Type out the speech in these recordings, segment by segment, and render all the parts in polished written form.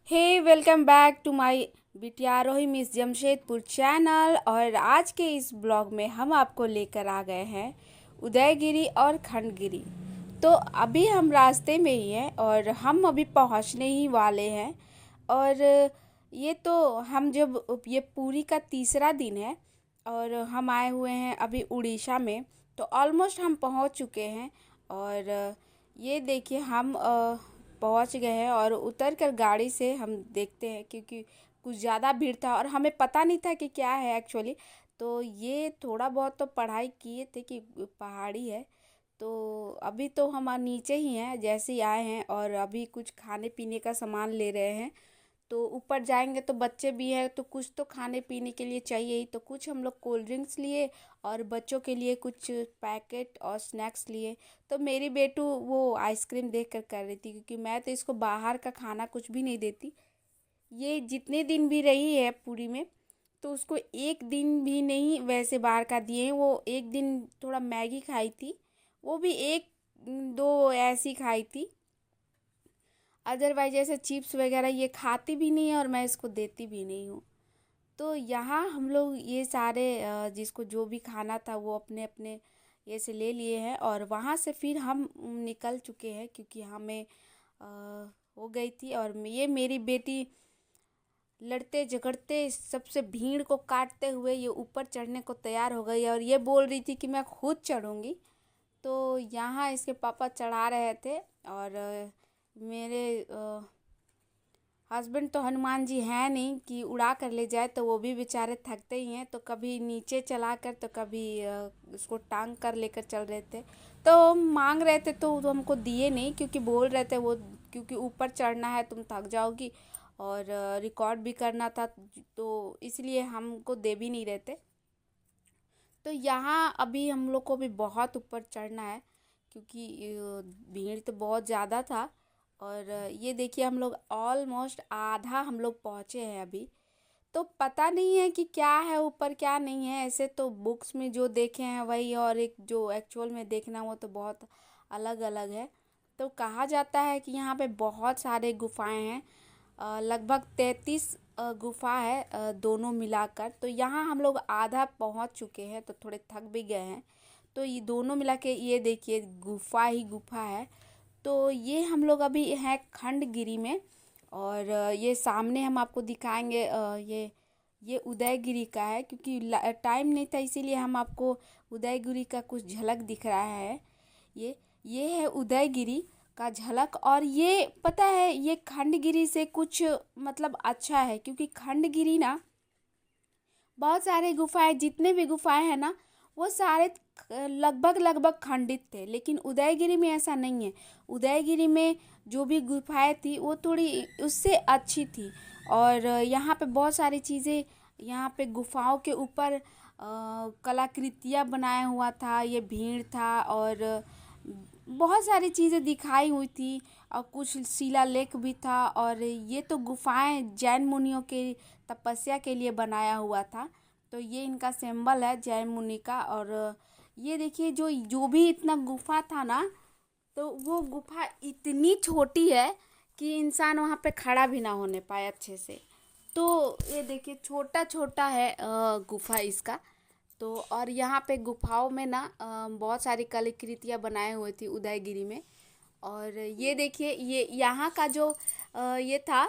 Hey welcome back to my बिटियारोही miss Jamshedpur channel. और आज के इस ब्लॉग में हम आपको लेकर आ गए हैं उदयगिरी और खंडगिरी। तो अभी हम रास्ते में ही हैं और हम अभी पहुंचने ही वाले हैं। और ये तो हम जब ये पूरी का तीसरा दिन है और हम आए हुए हैं अभी उड़ीसा में। तो ऑलमोस्ट हम पहुंच चुके हैं। और ये देखिए हम पहुंच गए हैं और उतर कर गाड़ी से हम देखते हैं, क्योंकि कुछ ज़्यादा भीड़ था और हमें पता नहीं था कि क्या है एक्चुअली। तो ये थोड़ा बहुत तो पढ़ाई किए थे कि पहाड़ी है। तो अभी तो हम नीचे ही हैं, जैसे ही आए हैं और अभी कुछ खाने पीने का सामान ले रहे हैं। तो ऊपर जाएंगे तो बच्चे भी हैं तो कुछ तो खाने पीने के लिए चाहिए ही। तो कुछ हम लोग कोल्ड ड्रिंक्स लिए और बच्चों के लिए कुछ पैकेट और स्नैक्स लिए। तो मेरी बेटू वो आइसक्रीम देख कर रही थी, क्योंकि मैं तो इसको बाहर का खाना कुछ भी नहीं देती। ये जितने दिन भी रही है पूरी में, तो उसको एक दिन भी नहीं वैसे बाहर का दिए हैं। वो एक दिन थोड़ा मैगी खाई थी, वो भी एक दो ऐसी खाई थी। अदरवाइज ऐसे चिप्स वगैरह ये खाती भी नहीं है और मैं इसको देती भी नहीं हूँ। तो यहाँ हम लोग ये सारे जिसको जो भी खाना था वो अपने अपने ये से ले लिए हैं और वहाँ से फिर हम निकल चुके हैं, क्योंकि हमें अ, हो गई थी। और ये मेरी बेटी लड़ते झगड़ते सबसे भीड़ को काटते हुए ये ऊपर चढ़ने को तैयार हो गई और ये बोल रही थी कि मैं खुद चढ़ूँगी। तो यहाँ इसके पापा चढ़ा रहे थे। और मेरे हस्बैंड तो हनुमान जी हैं नहीं कि उड़ा कर ले जाए, तो वो भी बेचारे थकते ही हैं। तो कभी नीचे चला कर तो कभी उसको टांग कर लेकर चल रहे थे। तो मांग रहे थे तो हमको दिए नहीं, क्योंकि बोल रहे थे वो, क्योंकि ऊपर चढ़ना है तुम थक जाओगी और रिकॉर्ड भी करना था, तो इसलिए हमको दे भी नहीं रहे थे। तो यहाँ अभी हम लोग को भी बहुत ऊपर चढ़ना है, क्योंकि भीड़ तो बहुत ज़्यादा था। और ये देखिए हम लोग ऑलमोस्ट आधा हम लोग पहुँचे हैं अभी। तो पता नहीं है कि क्या है ऊपर क्या नहीं है। ऐसे तो बुक्स में जो देखे हैं वही, और एक जो एक्चुअल में देखना वो तो बहुत अलग अलग है। तो कहा जाता है कि यहाँ पे बहुत सारे गुफाएं हैं, लगभग 33 गुफा है दोनों मिलाकर। तो यहाँ हम लोग आधा पहुँच चुके हैं, तो थोड़े थक भी गए हैं। तो ये दोनों मिला के ये देखिए गुफा ही गुफा है। तो ये हम लोग अभी हैं खंडगिरी में। और ये सामने हम आपको दिखाएंगे, ये उदयगिरी का है, क्योंकि टाइम नहीं था इसीलिए हम आपको उदयगिरी का कुछ झलक दिख रहा है। ये ये है उदयगिरी का झलक। और ये पता है ये खंडगिरी से कुछ मतलब अच्छा है, क्योंकि खंडगिरी ना बहुत सारे गुफाएं, जितने भी गुफाएं हैं ना वो सारे लगभग लगभग खंडित थे। लेकिन उदयगिरी में ऐसा नहीं है। उदयगिरी में जो भी गुफाएं थी वो थोड़ी उससे अच्छी थी। और यहाँ पे बहुत सारी चीज़ें, यहाँ पे गुफाओं के ऊपर कलाकृतियाँ बनाया हुआ था, ये भीड़ था और बहुत सारी चीज़ें दिखाई हुई थी। और कुछ शिलालेख भी था। और ये तो गुफाएं जैन मुनियों के तपस्या के लिए बनाया हुआ था। तो ये इनका सिंबल है जैन मुनि का। और ये देखिए जो जो भी इतना गुफा था ना, तो वो गुफा इतनी छोटी है कि इंसान वहाँ पे खड़ा भी ना होने पाए अच्छे से। तो ये देखिए छोटा छोटा है गुफा इसका। तो और यहाँ पे गुफाओं में ना बहुत सारी कलाकृतियाँ बनाए हुए थी उदयगिरी में। और ये देखिए ये यहाँ का जो ये था,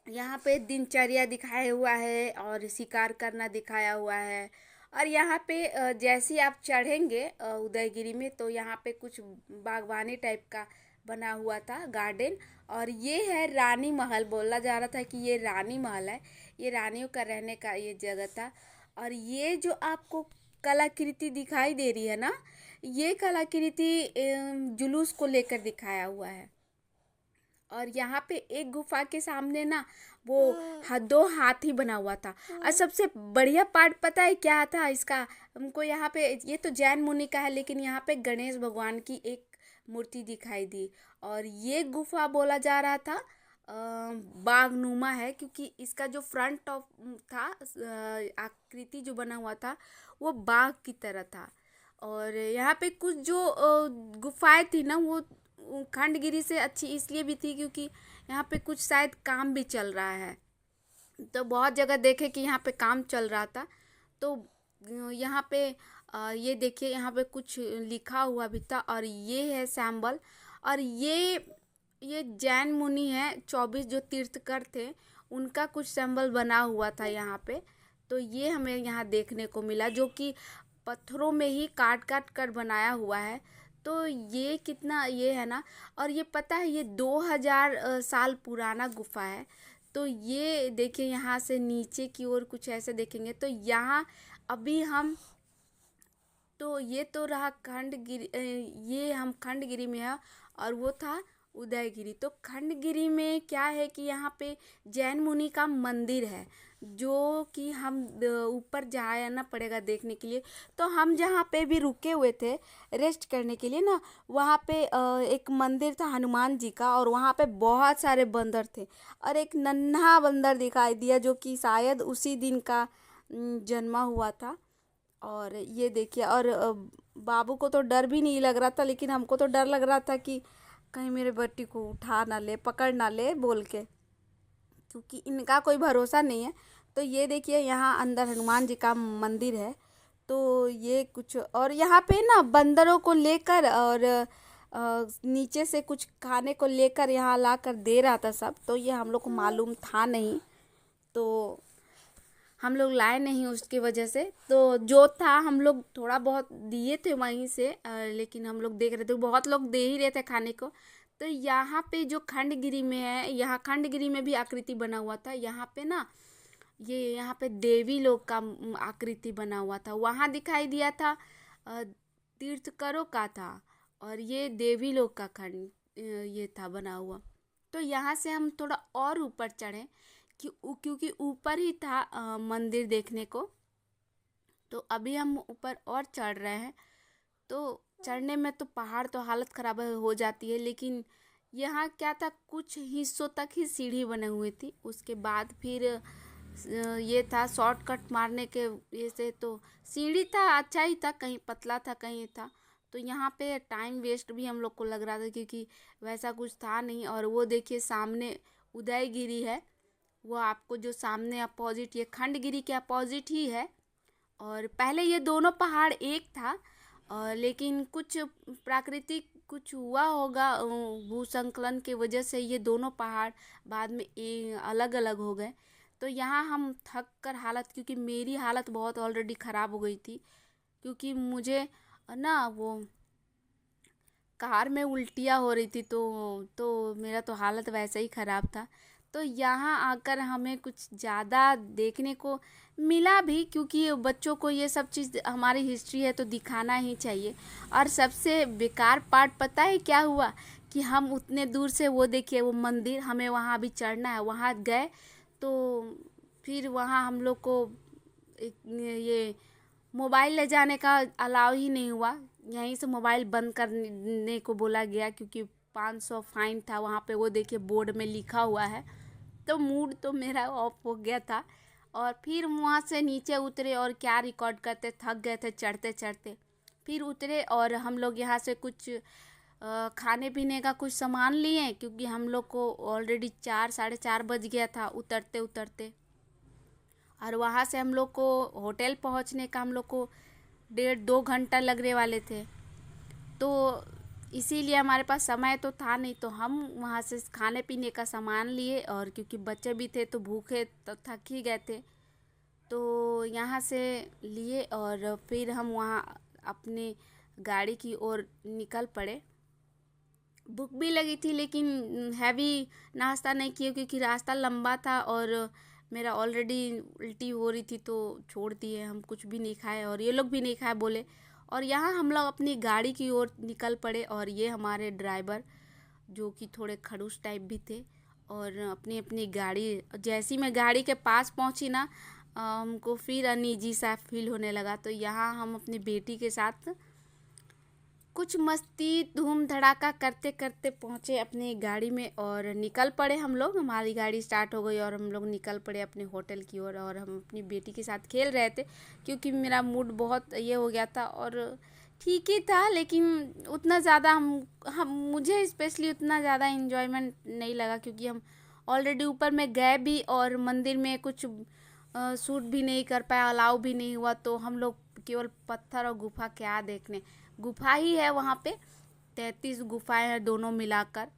यहाँ पे दिनचर्या दिखाया हुआ है और शिकार करना दिखाया हुआ है। और यहाँ पे जैसे ही आप चढ़ेंगे उदयगिरी में, तो यहाँ पे कुछ बागवानी टाइप का बना हुआ था गार्डन। और ये है रानी महल, बोला जा रहा था कि ये रानी महल है, ये रानियों का रहने का ये जगह था। और ये जो आपको कलाकृति दिखाई दे रही है ना, ये कलाकृति जुलूस को लेकर दिखाया हुआ है। और यहाँ पे एक गुफा के सामने ना वो दो हाथी बना हुआ था। और सबसे बढ़िया पार्ट पता है क्या था इसका? हमको यहाँ पे, ये तो जैन मुनि का है, लेकिन यहाँ पे गणेश भगवान की एक मूर्ति दिखाई दी। और ये गुफा बोला जा रहा था बागनुमा है, क्योंकि इसका जो फ्रंट ऑफ था आकृति जो बना हुआ था वो बाघ की तरह था। और यहाँ पे कुछ जो गुफाएं थी ना वो खंडगिरी से अच्छी इसलिए भी थी, क्योंकि यहाँ पे कुछ शायद काम भी चल रहा है। तो बहुत जगह देखे कि यहाँ पे काम चल रहा था। तो यहाँ पे ये देखिए यहाँ पे कुछ लिखा हुआ भी था और ये है सैंबल। और ये जैन मुनि है 24 जो तीर्थकर थे उनका कुछ सिंबल बना हुआ था यहाँ पे। तो ये हमें यहाँ देखने को मिला जो कि पत्थरों में ही काट काट कर बनाया हुआ है। तो ये कितना ये है ना। और ये पता है ये 2000 साल पुराना गुफा है। तो ये देखिए यहाँ से नीचे की ओर कुछ ऐसे देखेंगे तो यहाँ अभी हम तो ये तो रहा खंडगिरी। ये हम खंडगिरी में है और वो था उदयगिरी। तो खंडगिरी में क्या है कि यहाँ पे जैन मुनि का मंदिर है जो कि हम ऊपर जाना पड़ेगा देखने के लिए। तो हम जहाँ पे भी रुके हुए थे रेस्ट करने के लिए ना वहाँ पे एक मंदिर था हनुमान जी का और वहाँ पे बहुत सारे बंदर थे और एक नन्हा बंदर दिखाई दिया जो कि शायद उसी दिन का जन्मा हुआ था। और ये देखिए और बाबू को तो डर भी नहीं लग रहा था लेकिन हमको तो डर लग रहा था कि कहीं मेरे बेटी को उठा ना ले पकड़ ना ले बोल के, क्योंकि इनका कोई भरोसा नहीं है। तो ये देखिए यहाँ अंदर हनुमान जी का मंदिर है। तो ये कुछ और यहाँ पे ना बंदरों को लेकर और नीचे से कुछ खाने को लेकर यहाँ ला कर दे रहा था सब। तो ये हम लोग को मालूम था नहीं तो हम लोग लाए नहीं उसकी वजह से। तो जो था हम लोग थोड़ा बहुत दिए थे वहीं से लेकिन हम लोग देख रहे थे बहुत लोग दे ही रहे थे खाने को। तो यहाँ पे जो खंडगिरी में है यहाँ खंडगिरी में भी आकृति बना हुआ था। यहाँ पे ना ये यहाँ पे देवी लोग का आकृति बना हुआ था। वहाँ दिखाई दिया था तीर्थकरों का था और ये देवी लोग का खंड ये था बना हुआ। तो यहाँ से हम थोड़ा और ऊपर चढ़े क्योंकि ऊपर ही था मंदिर देखने को। तो अभी हम ऊपर और चढ़ रहे हैं। तो चढ़ने में तो पहाड़ तो हालत ख़राब हो जाती है लेकिन यहाँ क्या था कुछ हिस्सों तक ही सीढ़ी बने हुई थी। उसके बाद फिर ये था शॉर्टकट मारने के ये से तो सीढ़ी था अच्छा ही था, कहीं पतला था कहीं था। तो यहाँ पे टाइम वेस्ट भी हम लोग को लग रहा था क्योंकि वैसा कुछ था नहीं। और वो देखिए सामने उदयगिरी है वो आपको जो सामने अपोजिट ये खंडगिरी के अपोजिट ही है। और पहले ये दोनों पहाड़ एक था लेकिन कुछ प्राकृतिक कुछ हुआ होगा भूसंकलन की वजह से ये दोनों पहाड़ बाद में अलग अलग हो गए। तो यहाँ हम थक कर हालत क्योंकि मेरी हालत बहुत ऑलरेडी ख़राब हो गई थी क्योंकि मुझे ना वो कार में उल्टियाँ हो रही थी तो मेरा तो हालत वैसे ही ख़राब था। तो यहाँ आकर हमें कुछ ज़्यादा देखने को मिला भी क्योंकि बच्चों को ये सब चीज़ हमारी हिस्ट्री है तो दिखाना ही चाहिए। और सबसे बेकार पार्ट पता है क्या हुआ कि हम उतने दूर से वो देखिए वो मंदिर हमें वहाँ अभी चढ़ना है वहाँ गए तो फिर वहाँ हम लोग को ये मोबाइल ले जाने का अलाउ ही नहीं हुआ। यहीं से मोबाइल बंद करने को बोला गया क्योंकि 500 फाइन था वहाँ पे वो देखिए बोर्ड में लिखा हुआ है। तो मूड तो मेरा ऑफ हो गया था और फिर वहाँ से नीचे उतरे और क्या रिकॉर्ड करते थक गए थे चढ़ते चढ़ते। फिर उतरे और हम लोग यहाँ से कुछ खाने पीने का कुछ सामान लिए क्योंकि हम लोग को ऑलरेडी 4 साढ़े 4 बज गया था उतरते उतरते। और वहाँ से हम लोग को होटल पहुँचने का हम लोग को 1.5-2 घंटा लगने वाले थे। तो इसीलिए हमारे पास समय तो था नहीं तो हम वहाँ से खाने पीने का सामान लिए और क्योंकि बच्चे भी थे तो भूखे तो थक ही गए थे। तो यहाँ से लिए और फिर हम वहाँ अपने गाड़ी की ओर निकल पड़े। भूख भी लगी थी लेकिन हैवी नाश्ता नहीं किया क्योंकि रास्ता लंबा था और मेरा ऑलरेडी उल्टी हो रही थी तो छोड़ दिए हम कुछ भी नहीं खाए और ये लोग भी नहीं खाए बोले। और यहाँ हम लोग अपनी गाड़ी की ओर निकल पड़े और ये हमारे ड्राइवर जो कि थोड़े खड़ूस टाइप भी थे और अपनी अपनी गाड़ी जैसी मैं गाड़ी के पास पहुँची ना हमको फिर अनईजी सा फील होने लगा। तो यहाँ हम अपनी बेटी के साथ कुछ मस्ती धूम धड़ाका करते करते पहुँचे अपनी गाड़ी में और निकल पड़े हम लोग। हमारी गाड़ी स्टार्ट हो गई और हम लोग निकल पड़े अपने होटल की ओर और हम अपनी बेटी के साथ खेल रहे थे क्योंकि मेरा मूड बहुत ये हो गया था। और ठीक ही था, लेकिन उतना ज़्यादा हम मुझे स्पेशली उतना ज़्यादा इन्जॉयमेंट नहीं लगा, क्योंकि हम ऑलरेडी ऊपर में गए भी और मंदिर में कुछ शूट भी नहीं कर पाया, अलाउ भी नहीं हुआ। तो हम लोग केवल पत्थर और गुफा क्या देखने, गुफा ही है वहाँ पे, 33 गुफाएं हैं दोनों मिलाकर।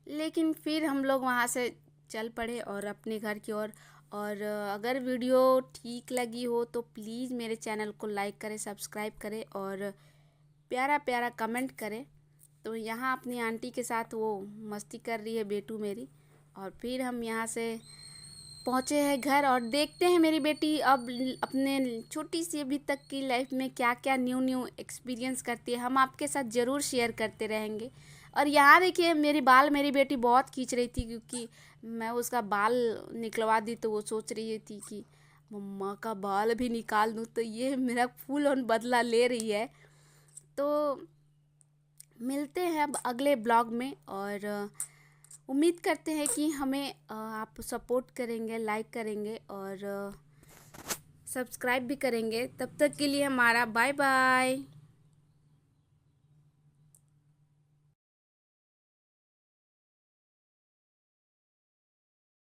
लेकिन फिर हम लोग वहाँ से चल पड़े और अपने घर की ओर। और अगर वीडियो ठीक लगी हो तो प्लीज़ मेरे चैनल को लाइक करें, सब्सक्राइब करें और प्यारा प्यारा कमेंट करें। तो यहाँ अपनी आंटी के साथ वो मस्ती कर रही है बेटू मेरी। और फिर हम यहाँ से पहुँचे हैं घर और देखते हैं मेरी बेटी अब अपने छोटी सी अभी तक की लाइफ में क्या क्या न्यू न्यू एक्सपीरियंस करती है, हम आपके साथ ज़रूर शेयर करते रहेंगे। और यहाँ देखिए मेरी बेटी बहुत खींच रही थी, क्योंकि मैं उसका बाल निकलवा दी तो वो सोच रही थी कि मम्मा का बाल भी निकाल दूँ। तो ये मेरा फुल ऑन बदला ले रही है। तो मिलते हैं अब अगले ब्लॉग में, और उम्मीद करते हैं कि हमें आप सपोर्ट करेंगे, लाइक करेंगे और सब्सक्राइब भी करेंगे। तब तक के लिए हमारा बाय बाय।